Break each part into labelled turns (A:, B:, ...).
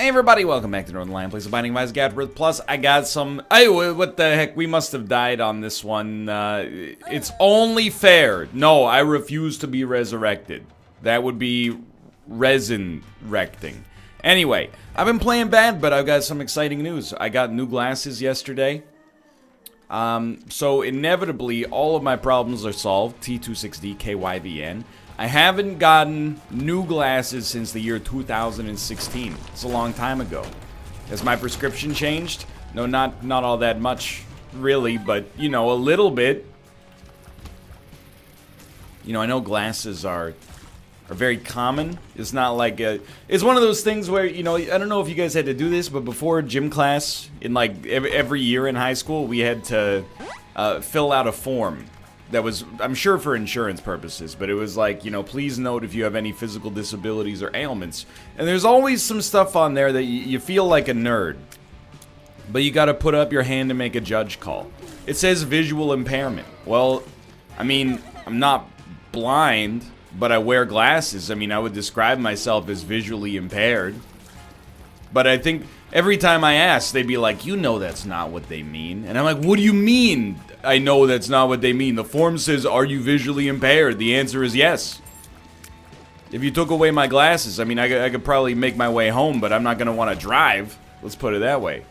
A: Hey everybody, welcome back to Northernlion. Place of Binding of Isaac AFTERBIRTH. Plus, I got some... Hey, what the heck? We must have died on this one. It's only fair. No, I refuse to be resurrected. That would be resin-recting. Anyway, I've been playing bad, but I've got some exciting news. I got new glasses yesterday. So inevitably, all of my problems are solved. T26D, KYVN. I haven't gotten new glasses since the year 2016. It's a long time ago. Has my prescription changed? No, not all that much, really, but, you know, a little bit. You know, I know glasses are very common. It's not like it's one of those things where, you know, I don't know if you guys had to do this, but before gym class, in like every year in high school, we had to fill out a form. That was, I'm sure, for insurance purposes, but it was like, you know, please note if you have any physical disabilities or ailments. And there's always some stuff on there that you feel like a nerd, but you gotta put up your hand to make a judge call. It says visual impairment. Well, I mean, I'm not blind, but I wear glasses. I mean, I would describe myself as visually impaired. But I think every time I ask, they'd be like, you know that's not what they mean. And I'm like, what do you mean? I know that's not what they mean. The form says, are you visually impaired? The answer is yes. If you took away my glasses, I mean, I could probably make my way home, but I'm not going to want to drive. Let's put it that way.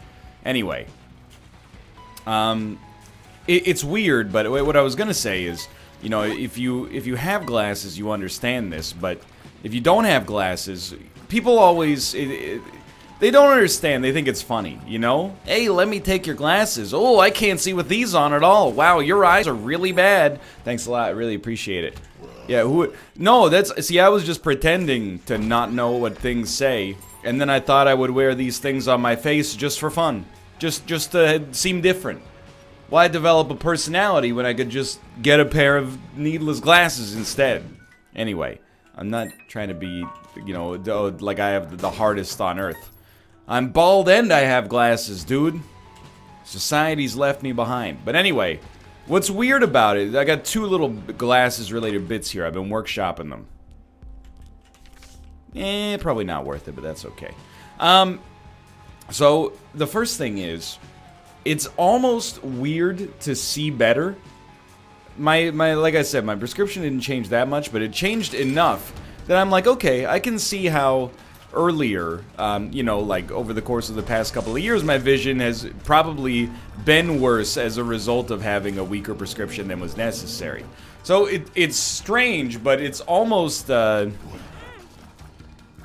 A: Anyway. It's weird, but what I was going to say is, you know, if you have glasses, you understand this. But if you don't have glasses, people always... They don't understand. They think it's funny, you know? Hey, let me take your glasses. Oh, I can't see with these on at all. Wow, your eyes are really bad. Thanks a lot. I really appreciate it. Yeah, no, see, I was just pretending to not know what things say. And then I thought I would wear these things on my face just for fun. Just to seem different. Why develop a personality when I could just get a pair of needless glasses instead? Anyway, I'm not trying to be, you know, like I have the hardest on earth. I'm bald and I have glasses, dude. Society's left me behind. But anyway, what's weird about it, I got two little glasses related bits here. I've been workshopping them. Probably not worth it, but that's okay. So the first thing is, it's almost weird to see better. My like I said, my prescription didn't change that much, but it changed enough that I'm like, okay, I can see how earlier, you know, like over the course of the past couple of years, my vision has probably been worse as a result of having a weaker prescription than was necessary. So it's strange, but it's almost,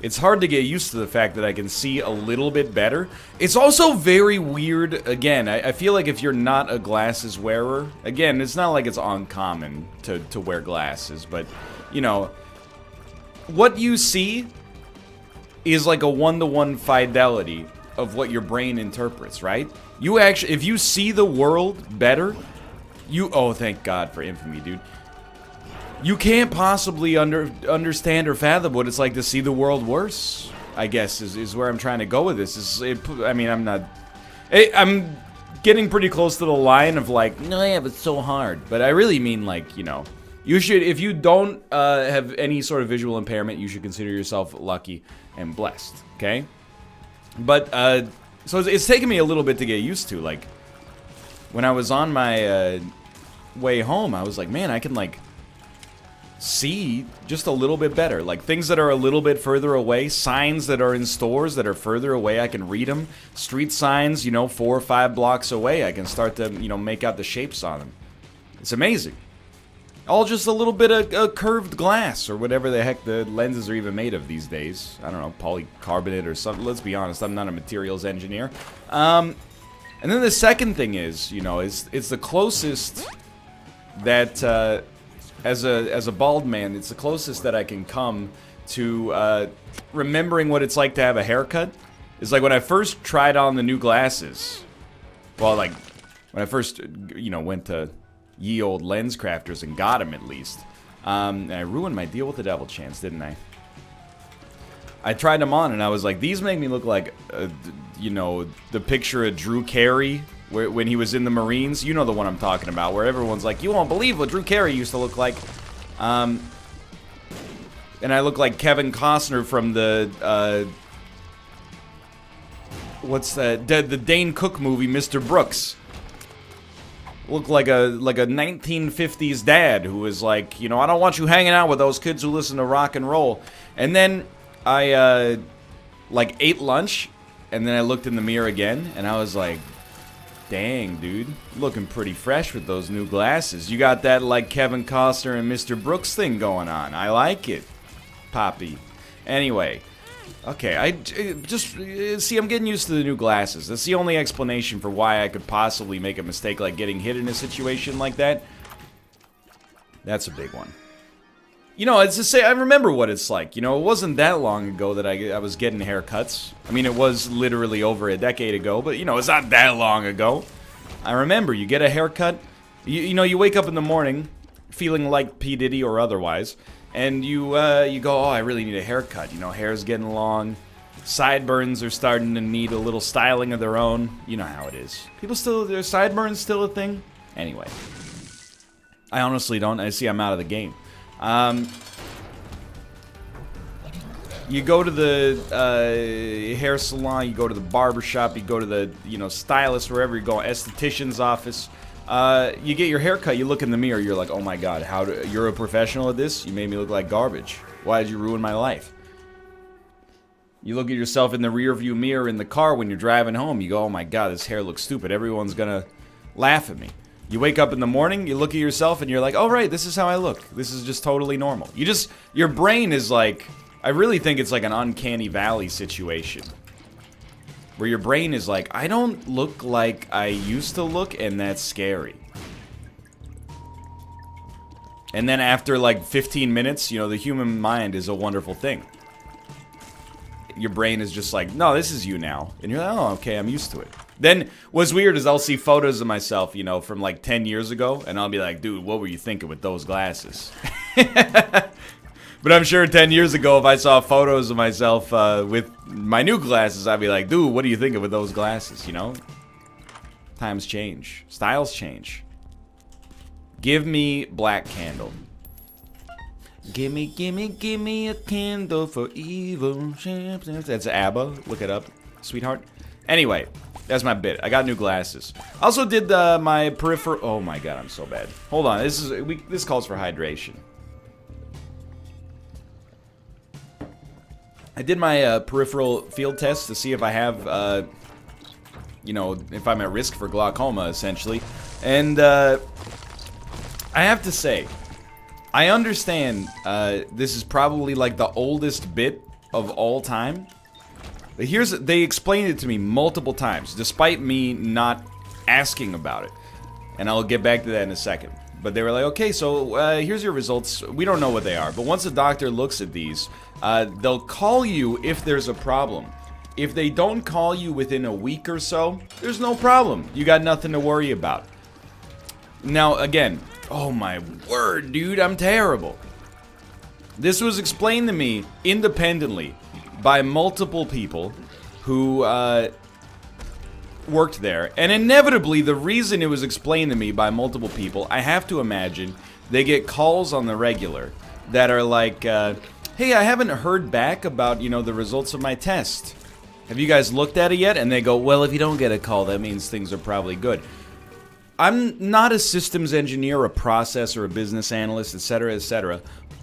A: it's hard to get used to the fact that I can see a little bit better. It's also very weird, again, I feel like if you're not a glasses wearer, again, it's not like it's uncommon to wear glasses, but, you know, what you see is like a one-to-one fidelity of what your brain interprets, right? You actually, if you see the world better, oh, thank God for infamy, dude. You can't possibly understand or fathom what it's like to see the world worse, I guess, is where I'm trying to go with this. I mean, I'm getting pretty close to the line of like, no, yeah, but it's so hard. But I really mean like, you know, you should, if you don't have any sort of visual impairment, you should consider yourself lucky and blessed, okay? But, so it's taken me a little bit to get used to. Like, when I was on my way home, I was like, man, I can, like, see just a little bit better. Like, things that are a little bit further away, signs that are in stores that are further away, I can read them. Street signs, you know, 4 or 5 blocks away, I can start to, you know, make out the shapes on them. It's amazing. All just a little bit of curved glass, or whatever the heck the lenses are even made of these days. I don't know, polycarbonate or something. Let's be honest, I'm not a materials engineer. And then the second thing is, you know, it's the closest that, as a bald man, it's the closest that I can come to remembering what it's like to have a haircut. It's like when I first tried on the new glasses. Well, like, when I first, you know, went to ye old lens crafters and got him at least. And I ruined my deal with the devil chance, didn't I? I tried them on and I was like, these make me look like, you know, the picture of Drew Carey when he was in the Marines. You know the one I'm talking about, where everyone's like, you won't believe what Drew Carey used to look like. And I look like Kevin Costner from the what's that? The Dane Cook movie, Mr. Brooks. Looked like a 1950s dad who was like, you know, I don't want you hanging out with those kids who listen to rock and roll. And then I like ate lunch, and then I looked in the mirror again, and I was like, dang, dude, looking pretty fresh with those new glasses. You got that like Kevin Costner and Mr. Brooks thing going on. I like it, Poppy. Anyway, okay, I just see, I'm getting used to the new glasses. That's the only explanation for why I could possibly make a mistake like getting hit in a situation like that. That's a big one. You know, it's to say, I remember what it's like. You know, it wasn't that long ago that I was getting haircuts. I mean, it was literally over a decade ago, but, you know, it's not that long ago. I remember, you get a haircut, you know, you wake up in the morning feeling like P. Diddy or otherwise, and you go, oh, I really need a haircut. You know, hair's getting long, sideburns are starting to need a little styling of their own. You know how it is. People still, their sideburns still a thing? Anyway. I honestly don't. I see I'm out of the game. You go to the hair salon, you go to the barber shop, you go to the, you know, stylist, wherever you go, esthetician's office. You get your hair cut, you look in the mirror, you're like, oh my god, you're a professional at this? You made me look like garbage. Why did you ruin my life? You look at yourself in the rear view mirror in the car when you're driving home, you go, oh my god, this hair looks stupid, everyone's gonna laugh at me. You wake up in the morning, you look at yourself, and you're like, oh right, this is how I look. This is just totally normal. Your brain is like, I really think it's like an uncanny valley situation. Where your brain is like, I don't look like I used to look, and that's scary. And then after like 15 minutes, you know, the human mind is a wonderful thing. Your brain is just like, no, this is you now. And you're like, oh, okay, I'm used to it. Then, what's weird is I'll see photos of myself, you know, from like 10 years ago, and I'll be like, dude, what were you thinking with those glasses? But I'm sure 10 years ago, if I saw photos of myself with my new glasses, I'd be like, dude, what are you thinking with those glasses, you know? Times change. Styles change. Give me Black Candle. Gimme, gimme, gimme a candle for evil. That's ABBA. Look it up, sweetheart. Anyway, that's my bit. I got new glasses. Also did my peripheral. Oh my god, I'm so bad. Hold on. This calls for hydration. I did my peripheral field test to see if I have, you know, if I'm at risk for glaucoma, essentially. And I have to say, I understand this is probably like the oldest bit of all time. But they explained it to me multiple times, despite me not asking about it. And I'll get back to that in a second. But they were like, okay, so here's your results. We don't know what they are, but once a doctor looks at these, they'll call you if there's a problem. If they don't call you within a week or so, there's no problem. You got nothing to worry about. Now, again, oh my word, dude, I'm terrible. This was explained to me independently by multiple people who worked there. And inevitably, the reason it was explained to me by multiple people, I have to imagine, they get calls on the regular that are like, hey, I haven't heard back about, you know, the results of my test. Have you guys looked at it yet? And they go, well, if you don't get a call, that means things are probably good. I'm not a systems engineer, a process, or a business analyst, etc., etc.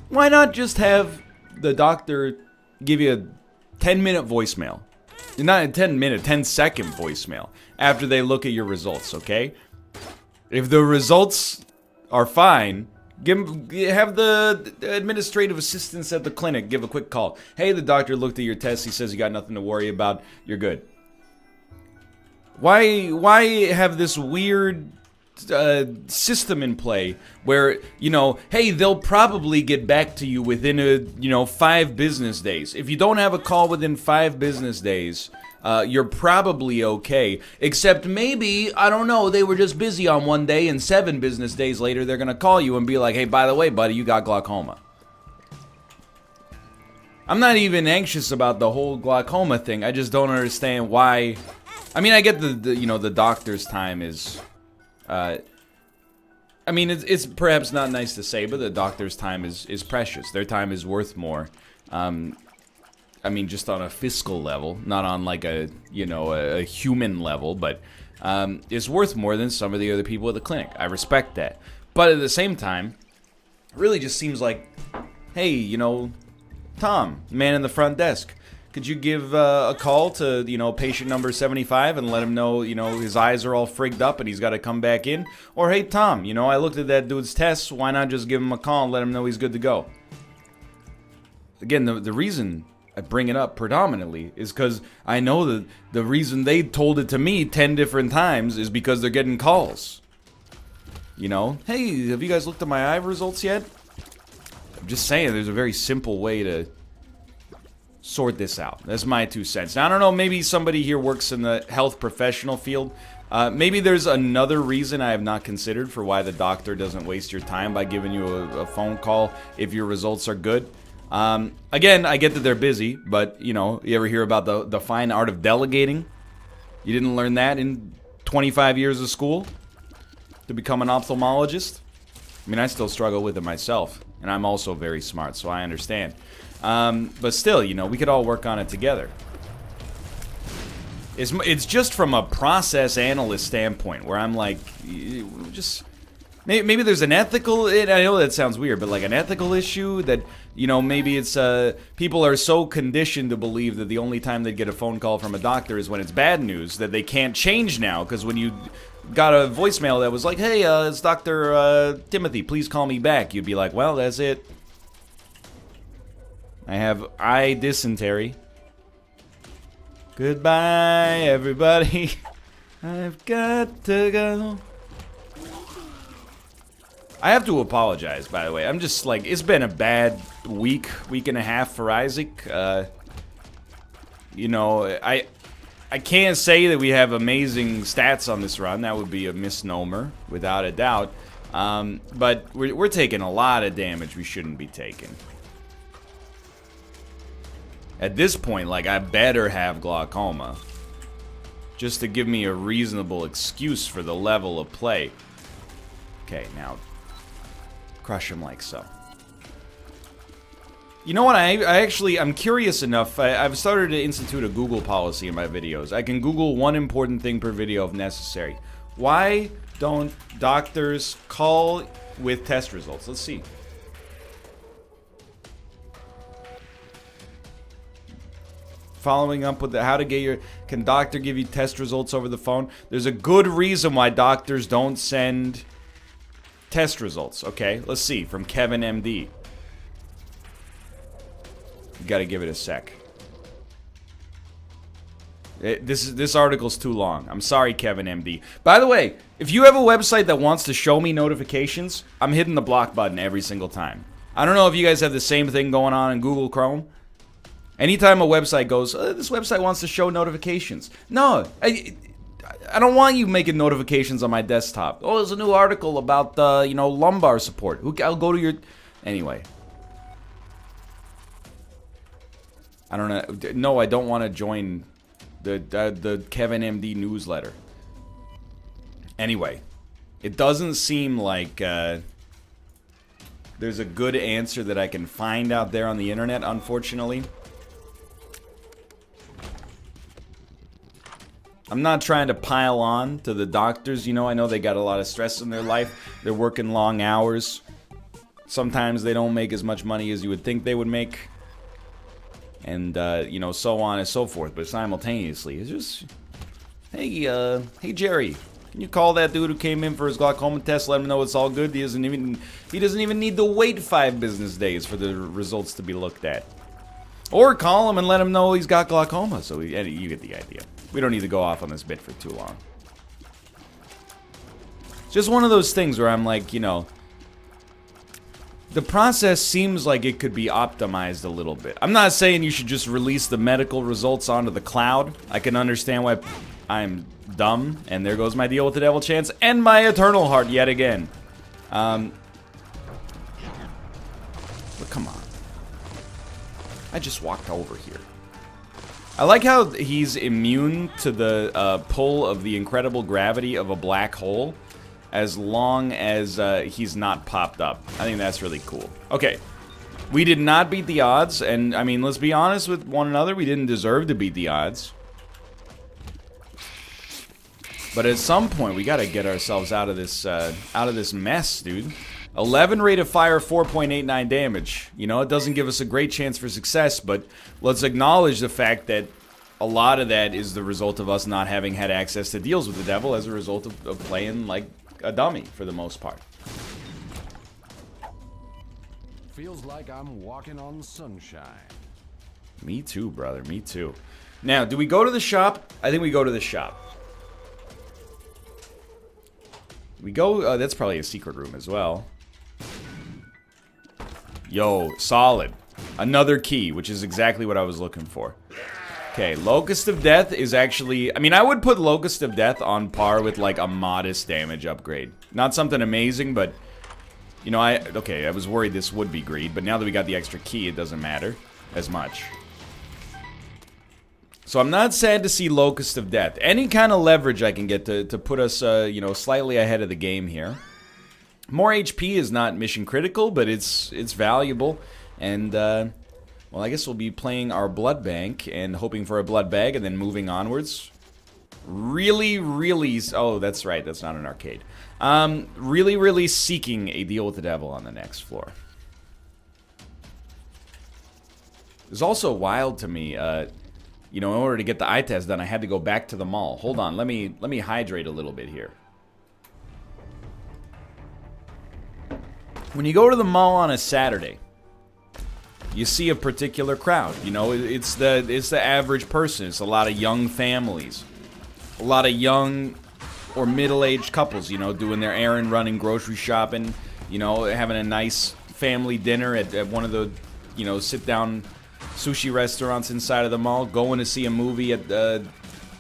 A: Why not just have the doctor give you a 10-minute voicemail? Not a 10-minute, 10-second voicemail after they look at your results, okay? If the results are fine, have the administrative assistants at the clinic give a quick call. Hey, the doctor looked at your test. He says you got nothing to worry about. You're good. Why have this weird system in play where, you know, hey, they'll probably get back to you within 5 business days. If you don't have a call within 5 business days, you're probably okay. Except maybe, I don't know, they were just busy on one day and 7 business days later they're gonna call you and be like, hey, by the way, buddy, you got glaucoma. I'm not even anxious about the whole glaucoma thing. I just don't understand why. I mean, I get the doctor's time is, I mean, it's perhaps not nice to say, but the doctor's time is precious. Their time is worth more. I mean, just on a fiscal level, not on like a, you know, a human level, but is worth more than some of the other people at the clinic. I respect that. But at the same time, it really just seems like, hey, you know, Tom, man in the front desk, could you give a call to, you know, patient number 75 and let him know, you know, his eyes are all frigged up and he's got to come back in? Or, hey, Tom, you know, I looked at that dude's tests. Why not just give him a call and let him know he's good to go? Again, the reason I bring it up predominantly is because I know that the reason they told it to me 10 different times is because they're getting calls. You know, hey, have you guys looked at my eye results yet? I'm just saying, there's a very simple way to sort this out. That's my 2 cents. Now, I don't know, maybe somebody here works in the health professional field. Maybe there's another reason I have not considered for why the doctor doesn't waste your time by giving you a phone call if your results are good. Again, I get that they're busy, but, you know, you ever hear about the fine art of delegating? You didn't learn that in 25 years of school to become an ophthalmologist? I mean, I still struggle with it myself, and I'm also very smart, so I understand. But still, you know, we could all work on it together. It's just from a process analyst standpoint, where I'm like, just... Maybe there's an ethical... I know that sounds weird, but like an ethical issue that, you know, maybe it's... people are so conditioned to believe that the only time they get a phone call from a doctor is when it's bad news, that they can't change now, because when you got a voicemail that was like, hey, it's Dr. Timothy, please call me back, you'd be like, well, that's it. I have eye dysentery. Goodbye, everybody. I've got to go. I have to apologize, by the way. I'm just like, it's been a bad week and a half for Isaac. You know, I can't say that we have amazing stats on this run. That would be a misnomer, without a doubt. But we're taking a lot of damage we shouldn't be taking. At this point, like, I better have glaucoma, just to give me a reasonable excuse for the level of play. Okay, now, crush him like so. You know what, I'm curious enough, I've started to institute a Google policy in my videos. I can Google one important thing per video if necessary. Why don't doctors call with test results? Let's see. Following up with how to get your... Can doctor give you test results over the phone? There's a good reason why doctors don't send test results. Okay, let's see. From Kevin MD. You gotta give it a sec. This article's too long. I'm sorry, Kevin MD. By the way, if you have a website that wants to show me notifications, I'm hitting the block button every single time. I don't know if you guys have the same thing going on in Google Chrome. Anytime a website goes, this website wants to show notifications. No, I don't want you making notifications on my desktop. Oh, there's a new article about, you know, lumbar support. I'll go to your... Anyway. I don't know. No, I don't want to join the Kevin MD newsletter. Anyway. It doesn't seem like there's a good answer that I can find out there on the internet, unfortunately. I'm not trying to pile on to the doctors, you know, I know they got a lot of stress in their life. They're working long hours. Sometimes they don't make as much money as you would think they would make. And, you know, so on and so forth. But simultaneously, it's just... Hey, hey Jerry, can you call that dude who came in for his glaucoma test, let him know it's all good? He doesn't even need to wait 5 business days for the results to be looked at. Or call him and let him know he's got glaucoma. So you get the idea. We don't need to go off on this bit for too long. It's just one of those things where I'm like, you know, the process seems like it could be optimized a little bit. I'm not saying you should just release the medical results onto the cloud. I can understand why I'm dumb, and there goes my deal with the devil chance and my eternal heart yet again. But come on. I just walked over here. I like how he's immune to the pull of the incredible gravity of a black hole as long as he's not popped up. I think that's really cool. Okay. We did not beat the odds, and I mean, let's be honest with one another, we didn't deserve to beat the odds. But at some point, we gotta get ourselves out of this mess, dude. 11 rate of fire, 4.89 damage. You know, it doesn't give us a great chance for success, but let's acknowledge the fact that a lot of that is the result of us not having had access to deals with the devil as a result of playing like a dummy for the most part.
B: Feels like I'm walking on sunshine.
A: Me too, brother. Me too. Now, do we go to the shop? I think we go to the shop. We go, that's probably a secret room as well. Yo, solid. Another key, which is exactly what I was looking for. Okay, Locust of Death is actually... I mean, I would put Locust of Death on par with, like, a modest damage upgrade. Not something amazing, but... You know, okay, I was worried this would be greed, but now that we got the extra key, it doesn't matter as much. So I'm not sad to see Locust of Death. Any kind of leverage I can get to put us, you know, slightly ahead of the game here. More HP is not mission critical, but it's valuable. And, well, I guess we'll be playing our blood bank and hoping for a blood bag and then moving onwards. Really, oh, that's right, that's not an arcade. Really seeking a deal with the devil on the next floor. It's also wild to me, you know, in order to get the eye test done, I had to go back to the mall. Hold on, let me hydrate a little bit here. When you go to the mall on a Saturday, you see a particular crowd. You know, it's the average person. It's a lot of young families, a lot of young or middle-aged couples. You know, doing their errand, running, grocery shopping. You know, having a nice family dinner at one of the, you know, sit-down sushi restaurants inside of the mall, going to see a movie at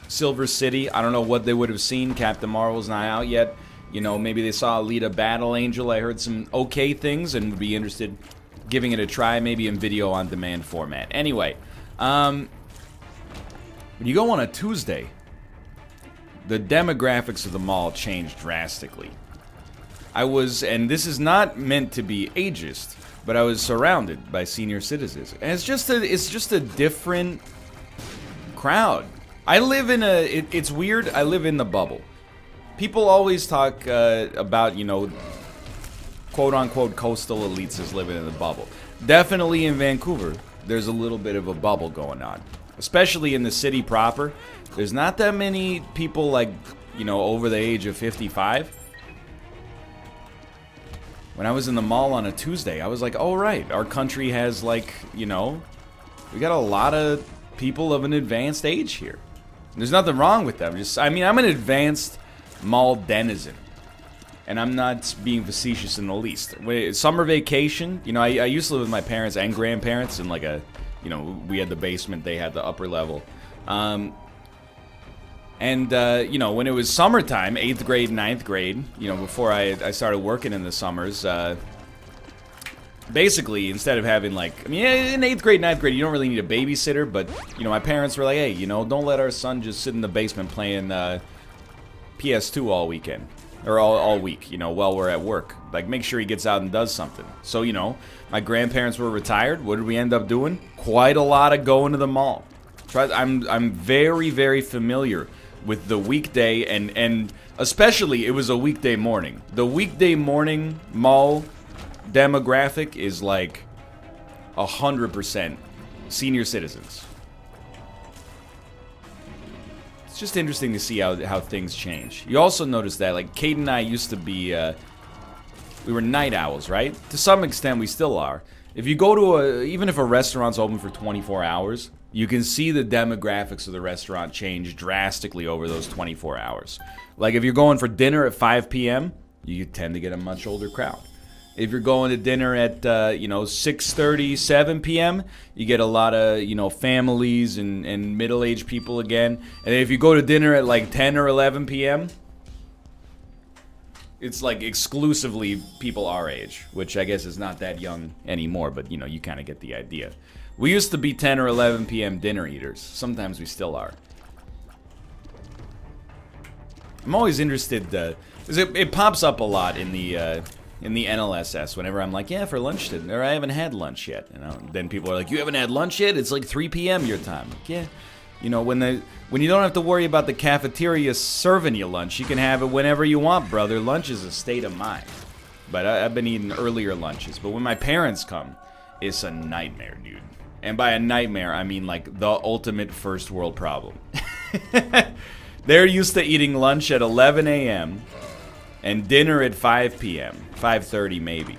A: Silver City. I don't know what they would have seen. Captain Marvel's not out yet. You know, maybe they saw Alita Battle Angel. I heard some okay things and would be interested giving it a try, maybe in video on demand format. Anyway, when you go on a Tuesday, the demographics of the mall change drastically. And this is not meant to be ageist, but I was surrounded by senior citizens, and it's just a different crowd. I live in it's weird. I live in the bubble. People always talk about, you know, quote-unquote coastal elites as living in the bubble. Definitely in Vancouver, there's a little bit of a bubble going on, especially in the city proper. There's not that many people, like, you know, over the age of 55. When I was in the mall on a Tuesday, I was like, oh, right, our country has, like, you know, we got a lot of people of an advanced age here. There's nothing wrong with them. I mean, I'm an advanced mall denizen, and I'm not being facetious in the least. Summer vacation, you know, I used to live with my parents and grandparents in, like, you know, we had the basement, they had the upper level. You know, when it was summertime, 8th grade, 9th grade, you know, before I started working in the summers, basically, instead of having, like, I mean, in 8th grade, 9th grade, you don't really need a babysitter, but, you know, my parents were like, hey, you know, don't let our son just sit in the basement playing PS2 all weekend, or all week, you know, while we're at work. Like, make sure he gets out and does something. So, you know, my grandparents were retired. What did we end up doing? Quite a lot of going to the mall. I'm very familiar with the weekday, and especially it was a weekday morning. The weekday morning mall demographic is like 100% senior citizens. It's just interesting to see how things change. You also notice that, like, Kate and I used to be, we were night owls, right? To some extent, we still are. If you go to even if a restaurant's open for 24 hours, you can see the demographics of the restaurant change drastically over those 24 hours. Like, if you're going for dinner at 5 p.m., you tend to get a much older crowd. If you're going to dinner at, you know, 6:30, 7 p.m., you get a lot of, you know, families and middle-aged people again. And if you go to dinner at, like, 10 or 11 p.m., it's, like, exclusively people our age, which I guess is not that young anymore, but, you know, you kind of get the idea. We used to be 10 or 11 p.m. dinner eaters. Sometimes we still are. I'm always interested, 'cause it pops up a lot in the in the NLSS whenever I'm like, yeah, for lunch today, or I haven't had lunch yet. You know, then people are like, you haven't had lunch yet? It's like 3 p.m. your time. Like, yeah. You know, when you don't have to worry about the cafeteria serving you lunch, you can have it whenever you want, brother. Lunch is a state of mind. But I've been eating earlier lunches. But when my parents come, it's a nightmare, dude. And by a nightmare, I mean like the ultimate first world problem. They're used to eating lunch at 11 a.m. and dinner at 5 p.m. 5:30 maybe.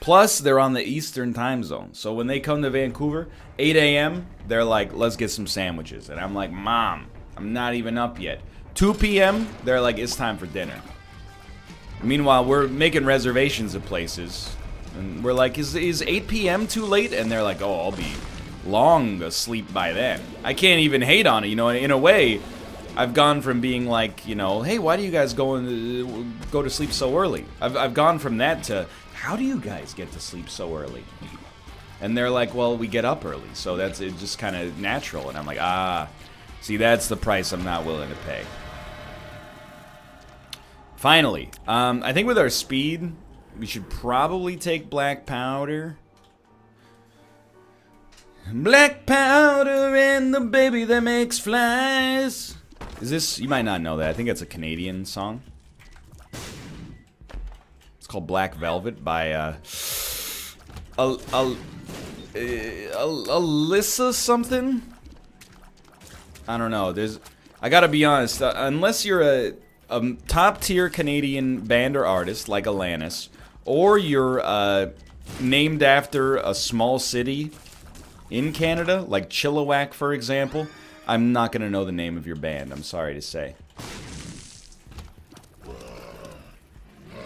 A: Plus, they're on the Eastern time zone. So when they come to Vancouver, 8 a.m., they're like, let's get some sandwiches. And I'm like, Mom, I'm not even up yet. 2 p.m., they're like, it's time for dinner. Meanwhile, we're making reservations at places. And we're like, is 8 p.m. too late? And they're like, oh, I'll be long asleep by then. I can't even hate on it. You know, in a way, I've gone from being like, you know, hey, why do you guys go to sleep so early? I've gone from that to, how do you guys get to sleep so early? And they're like, well, we get up early, so it's just kind of natural. And I'm like, see, that's the price I'm not willing to pay. Finally, I think with our speed, we should probably take black powder. Black powder and the baby that makes flies. Is this, you might not know that. I think it's a Canadian song. It's called Black Velvet by Alyssa something? I don't know. I gotta be honest, unless you're a top tier Canadian band or artist like Alanis, or you're named after a small city in Canada, like Chilliwack, for example, I'm not gonna know the name of your band, I'm sorry to say.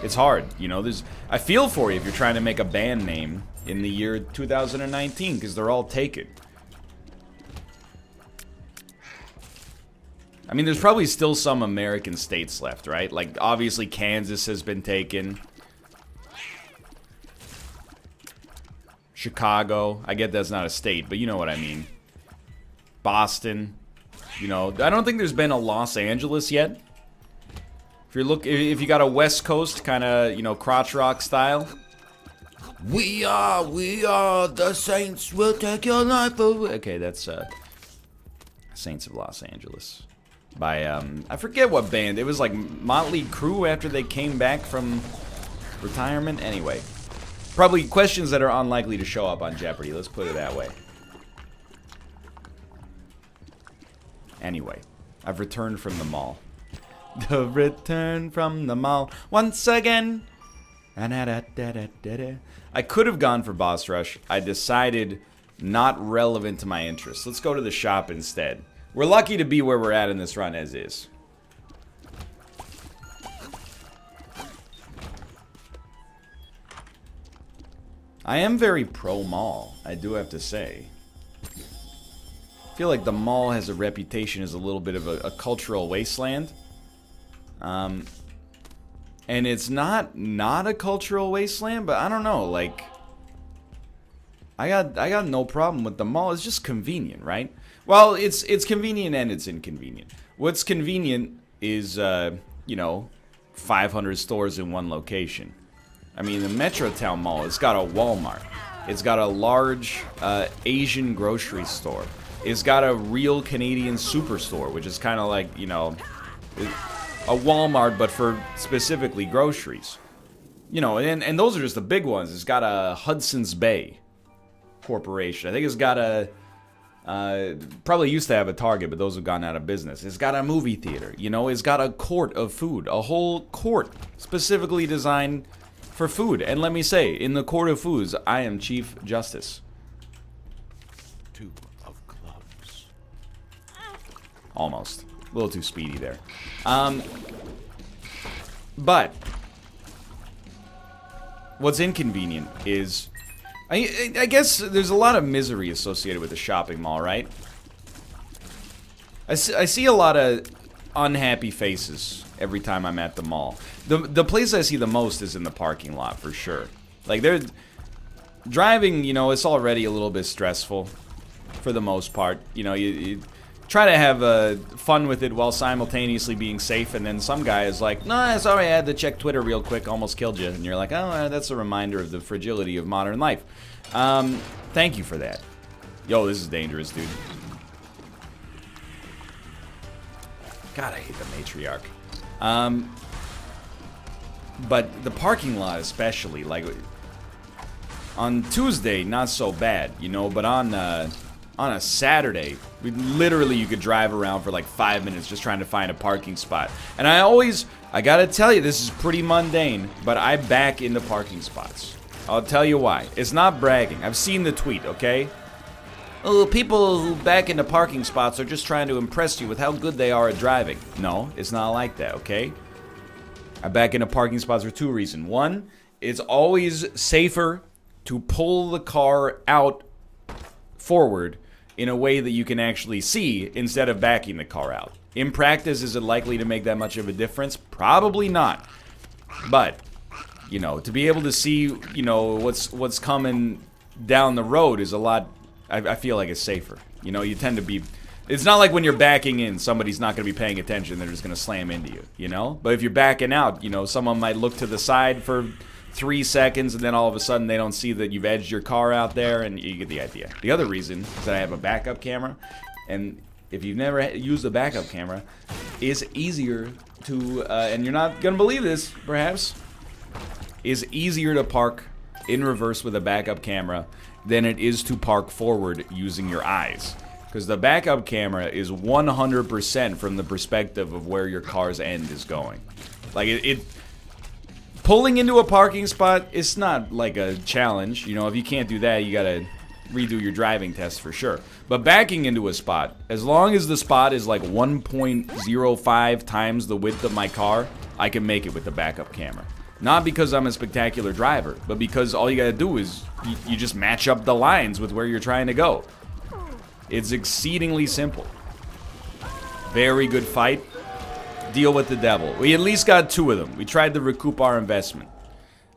A: It's hard, you know, I feel for you if you're trying to make a band name in the year 2019, because they're all taken. I mean, there's probably still some American states left, right? Like, obviously Kansas has been taken. Chicago, I get that's not a state, but you know what I mean. Boston, you know, I don't think there's been a Los Angeles yet. If you got a West Coast kind of, you know, crotch rock style. We are the Saints will take your life away. Okay, that's Saints of Los Angeles by I forget what band. It was like Motley Crue after they came back from retirement. Anyway, probably questions that are unlikely to show up on Jeopardy. Let's put it that way. Anyway, I've returned from the mall. The return from the mall once again. I could have gone for Boss Rush. I decided not relevant to my interests. Let's go to the shop instead. We're lucky to be where we're at in this run as is. I am very pro-mall, I do have to say. I feel like the mall has a reputation as a little bit of a cultural wasteland. And it's not a cultural wasteland, but I don't know, like, I got no problem with the mall. It's just convenient, right? Well, it's convenient and it's inconvenient. What's convenient is, you know, 500 stores in one location. I mean, the Metrotown Mall, it's got a Walmart. It's got a large Asian grocery store. It's got a real Canadian superstore, which is kind of like, you know, a Walmart, but for specifically groceries. You know, and those are just the big ones. It's got a Hudson's Bay Corporation. I think it's got a... probably used to have a Target, but those have gone out of business. It's got a movie theater, you know, it's got a court of food, a whole court specifically designed for food. And let me say, in the court of foods, I am Chief Justice.
B: 2 of clubs.
A: Almost. A little too speedy there. But what's inconvenient is I guess there's a lot of misery associated with the shopping mall, right? I see a lot of unhappy faces every time I'm at the mall. The place I see the most is in the parking lot, for sure. Like, they're driving, you know, it's already a little bit stressful for the most part. You know, you try to have fun with it while simultaneously being safe, and then some guy is like, "No, sorry, I had to check Twitter real quick, almost killed you," and you're like, "Oh, that's a reminder of the fragility of modern life." Thank you for that. Yo, this is dangerous, dude. God, I hate the matriarch. But the parking lot especially, like, on Tuesday, not so bad, you know, but on a Saturday, you could drive around for like 5 minutes just trying to find a parking spot. And I gotta tell you, this is pretty mundane, but I back into parking spots. I'll tell you why. It's not bragging. I've seen the tweet, okay? Oh, people who back into parking spots are just trying to impress you with how good they are at driving. No, it's not like that, okay? I back into parking spots for two reasons. One, it's always safer to pull the car out forward in a way that you can actually see instead of backing the car out. In practice, is it likely to make that much of a difference? Probably not. But, you know, to be able to see, you know, what's coming down the road is a lot, I feel like it's safer. You know, you tend to be, it's not like when you're backing in, somebody's not going to be paying attention, they're just going to slam into you, you know? But if you're backing out, you know, someone might look to the side for 3 seconds, and then all of a sudden they don't see that you've edged your car out there, and you get the idea. The other reason is that I have a backup camera, and if you've never used a backup camera, it's easier to, and you're not going to believe this, perhaps, is easier to park in reverse with a backup camera than it is to park forward using your eyes. Because the backup camera is 100% from the perspective of where your car's end is going. Like, pulling into a parking spot, it's not like a challenge. You know, if you can't do that, you gotta redo your driving test for sure. But backing into a spot, as long as the spot is like 1.05 times the width of my car, I can make it with the backup camera. Not because I'm a spectacular driver, but because all you gotta do is you just match up the lines with where you're trying to go. It's exceedingly simple. Very good fight. Deal with the devil. We at least got 2 of them. We tried to recoup our investment.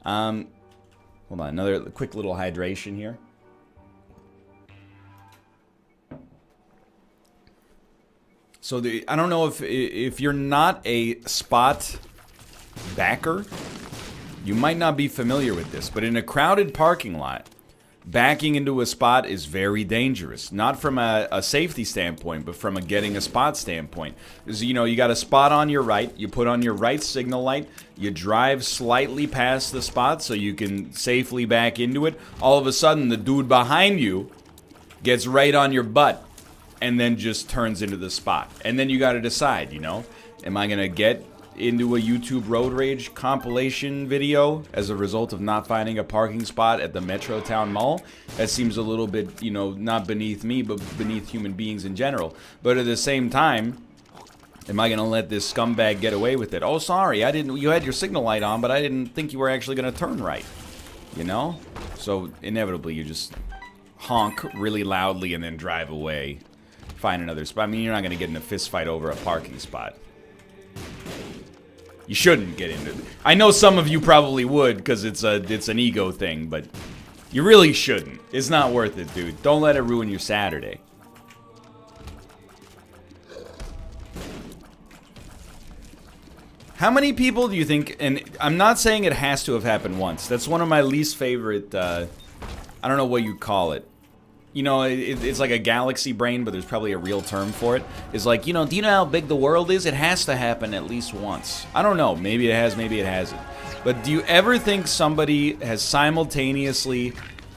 A: Hold on, another quick little hydration here. So I don't know if you're not a spot backer, you might not be familiar with this, but in a crowded parking lot, backing into a spot is very dangerous. Not from a safety standpoint, but from a getting a spot standpoint. Because, you know, you got a spot on your right, you put on your right signal light, you drive slightly past the spot so you can safely back into it. All of a sudden, the dude behind you gets right on your butt and then just turns into the spot. And then you got to decide, you know, am I going to get into a YouTube road rage compilation video as a result of not finding a parking spot at the Metrotown Mall? That seems a little bit, you know, not beneath me, but beneath human beings in general. But at the same time, am I gonna let this scumbag get away with it? Oh, sorry, you had your signal light on, but I didn't think you were actually gonna turn right. You know? So inevitably you just honk really loudly and then drive away. Find another spot. I mean, you're not gonna get in a fist fight over a parking spot. You shouldn't get into it. I know some of you probably would because it's an ego thing, but you really shouldn't. It's not worth it, dude. Don't let it ruin your Saturday. How many people do you think, and I'm not saying it has to have happened once. That's one of my least favorite, I don't know what you call it. You know, it's like a galaxy brain, but there's probably a real term for it. It's like, you know, do you know how big the world is? It has to happen at least once. I don't know. Maybe it has, maybe it hasn't. But do you ever think somebody has simultaneously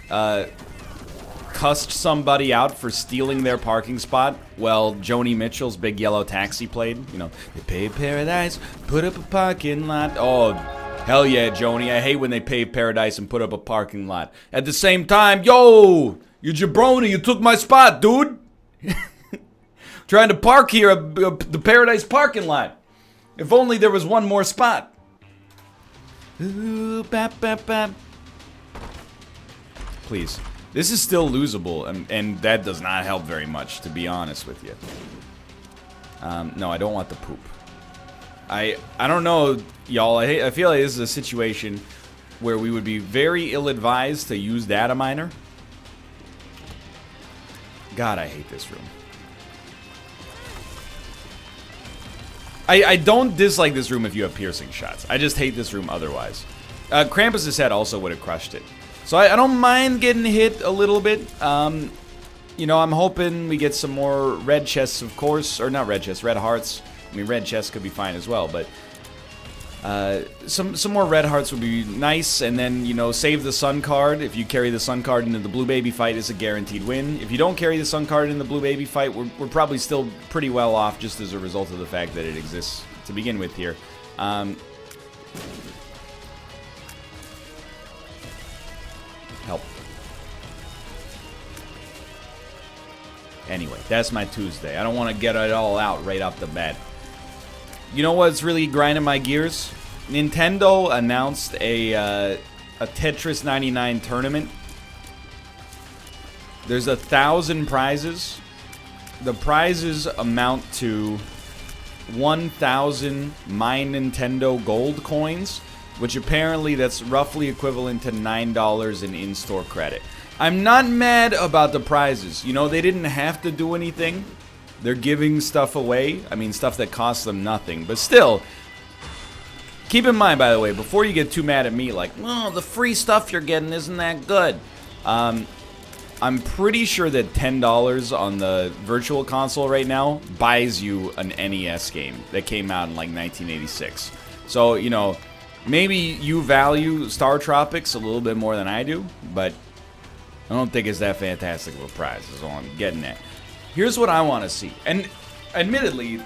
A: cussed somebody out for stealing their parking spot? Well, Joni Mitchell's Big Yellow Taxi played. You know, they paved paradise, put up a parking lot. Oh, hell yeah, Joni. I hate when they pave paradise and put up a parking lot. At the same time, yo! You jabroni, you took my spot, dude! Trying to park here at the Paradise parking lot. If only there was one more spot. Ooh, bap, bap, bap. Please. This is still losable, and that does not help very much, to be honest with you. No, I don't want the poop. I don't know, y'all. I feel like this is a situation where we would be very ill-advised to use data miner. God, I hate this room. I don't dislike this room if you have piercing shots. I just hate this room otherwise. Krampus' head also would have crushed it. So I don't mind getting hit a little bit. You know, I'm hoping we get some more red chests, of course. Or not red chests, red hearts. I mean, red chests could be fine as well, but... some more red hearts would be nice, and then, you know, save the sun card. If you carry the sun card into the blue baby fight, it's a guaranteed win. If you don't carry the sun card in the blue baby fight, we're probably still pretty well off just as a result of the fact that it exists to begin with here. Help. Anyway, that's my Tuesday. I don't want to get it all out right off the bat. You know what's really grinding my gears? Nintendo announced a Tetris 99 tournament. There's 1,000 prizes. The prizes amount to 1,000 My Nintendo Gold coins, which apparently that's roughly equivalent to $9 in in-store credit. I'm not mad about the prizes. You know, they didn't have to do anything. They're giving stuff away. I mean, stuff that costs them nothing. But still, keep in mind, by the way, before you get too mad at me, like, oh, the free stuff you're getting isn't that good. I'm pretty sure that $10 on the Virtual Console right now buys you an NES game that came out in, like, 1986. So, you know, maybe you value Star Tropics a little bit more than I do, but I don't think it's that fantastic of a prize, is all I'm getting at. Here's what I want to see. And admittedly,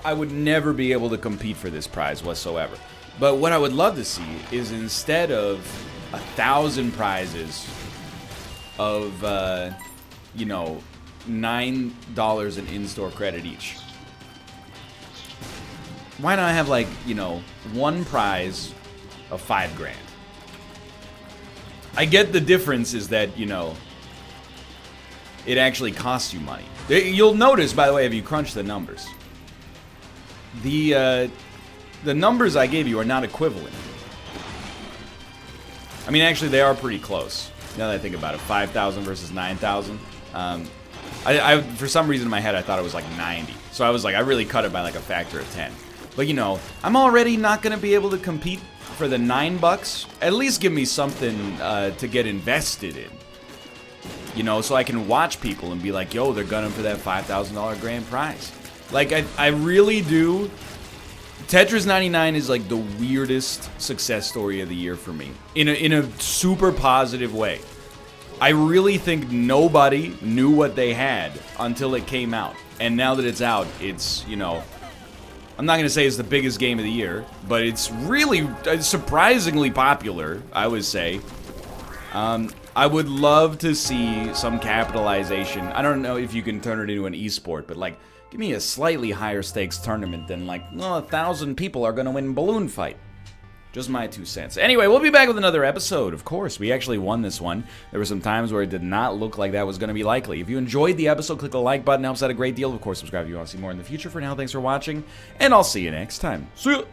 A: I would never be able to compete for this prize whatsoever. But what I would love to see is instead of 1,000 prizes of, you know, $9 in in-store credit each. Why not have, like, you know, one prize of $5 grand? I get the difference is that, you know, it actually costs you money. You'll notice, by the way, if you crunch the numbers, the numbers I gave you are not equivalent. I mean, actually, they are pretty close. Now that I think about it, 5,000 versus 9,000. I for some reason in my head I thought it was like 90. So I was like, I really cut it by like a factor of 10. But you know, I'm already not gonna be able to compete for the $9. At least give me something to get invested in. You know, so I can watch people and be like, yo, they're gunning for that $5,000 grand prize. Like, I really do. Tetris 99 is like the weirdest success story of the year for me. In a super positive way. I really think nobody knew what they had until it came out. And now that it's out, it's, you know, I'm not going to say it's the biggest game of the year, but it's really surprisingly popular, I would say. I would love to see some capitalization. I don't know if you can turn it into an esport, but like, give me a slightly higher stakes tournament than like, oh, 1,000 people are going to win Balloon Fight. Just my 2 cents. Anyway, we'll be back with another episode. Of course, we actually won this one. There were some times where it did not look like that was going to be likely. If you enjoyed the episode, click the like button. It helps out a great deal. Of course, subscribe if you want to see more in the future. For now, thanks for watching, and I'll see you next time. See ya!